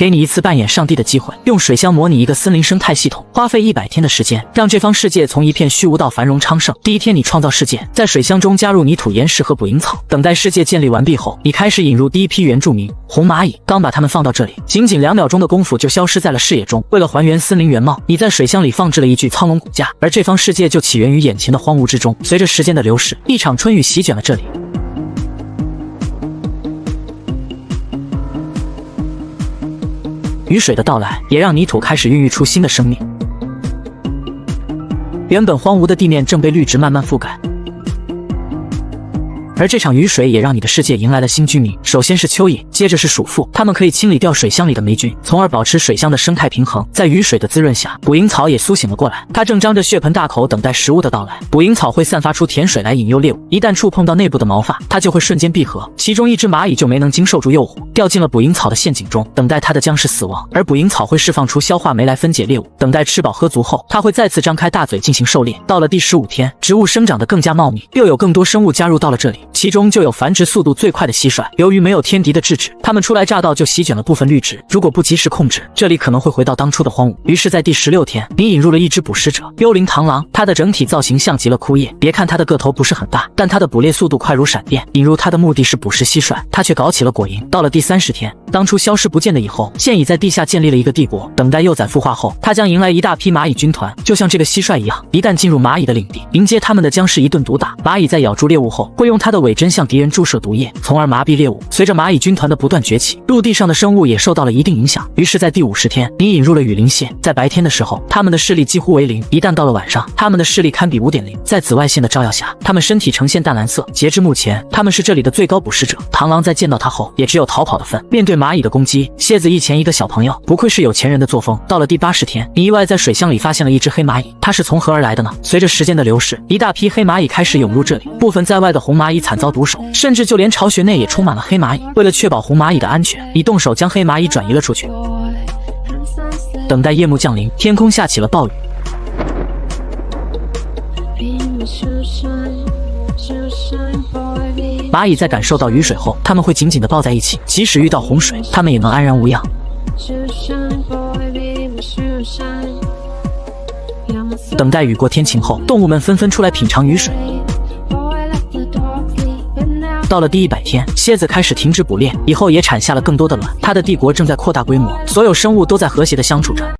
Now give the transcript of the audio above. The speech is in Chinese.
给你一次扮演上帝的机会，用水箱模拟一个森林生态系统，花费100天的时间，让这方世界从一片虚无到繁荣昌盛。第一天，你创造世界，在水箱中加入泥土、岩石和捕蝇草。等待世界建立完毕后，你开始引入第一批原住民红蚂蚁。刚把它们放到这里，仅2秒钟的功夫就消失在了视野中。为了还原森林原貌，你在水箱里放置了一具苍龙骨架，而这方世界就起源于眼前的荒芜之中。随着时间的流逝，一场春雨席卷了这里。雨水的到来也让泥土开始孕育出新的生命。原本荒芜的地面正被绿植慢慢覆盖，而这场雨水也让你的世界迎来了新居民。首先是蚯蚓，接着是鼠妇，它们可以清理掉水箱里的霉菌，从而保持水箱的生态平衡。在雨水的滋润下，捕蝇草也苏醒了过来，它正张着血盆大口等待食物的到来。捕蝇草会散发出甜水来引诱猎物，一旦触碰到内部的毛发，它就会瞬间闭合。其中一只蚂蚁就没能经受住诱惑，掉进了捕蝇草的陷阱中，等待它的将是死亡。而捕蝇草会释放出消化酶来分解猎物，等待吃饱喝足后，它会再次张开大嘴进行狩猎。到了第15天，植物生长得更加茂密，又有更多生物加入到了这里，其中就有繁殖速度最快的蟋蟀。由于没有天敌的制止，它们初来乍到就席卷了部分绿植，如果不及时控制，这里可能会回到当初的荒芜。于是在第16天，你引入了一只捕食者幽灵螳螂，它的整体造型像极了枯叶，别看它的个头不是很大，但它的捕猎速度快如闪电。引入它的目的是捕食蟋蟀，它却搞起了果蝇。到了第30天，当初消失不见的蚁后现已在地下建立了一个帝国，等待幼崽孵化后，它将迎来一大批蚂蚁军团，就像这个蟋蟀一样，一旦进入蚂蚁的领地，迎接他们的将是一顿毒打。蚂蚁在咬住猎物后，会用它的尾针向敌人注射毒液，从而麻痹猎物。随着蚂蚁军团的不断崛起，陆地上的生物也受到了一定影响。于是在第50天，你引入了雨林蟹。在白天的时候，它们的视力几乎为0，一旦到了晚上，它们的视力堪比5.0。在紫外线的照耀下，它们身体呈现淡蓝色。截至目前，它们是这里的最高捕食者。螳螂在见到它后，也只有逃跑的份。面对蚂蚁的攻击，蝎子一前一个小朋友，不愧是有钱人的作风。到了第80天，你意外在水箱里发现了一只黑蚂蚁，它是从何而来的呢？随着时间的流逝，一大批黑蚂蚁开始涌入这里，部分在外的红蚂蚁惨遭毒手，甚至就连巢穴内也充满了黑蚂蚁。为了确保红蚂蚁的安全，你动手将黑蚂蚁转移了出去。等待夜幕降临，天空下起了暴雨。蚂蚁在感受到雨水后，它们会紧紧地抱在一起，即使遇到洪水，它们也能安然无恙。等待雨过天晴后，动物们纷纷出来品尝雨水。到了第100天，蝎子开始停止捕猎，以后也产下了更多的卵。它的帝国正在扩大规模，所有生物都在和谐地相处着。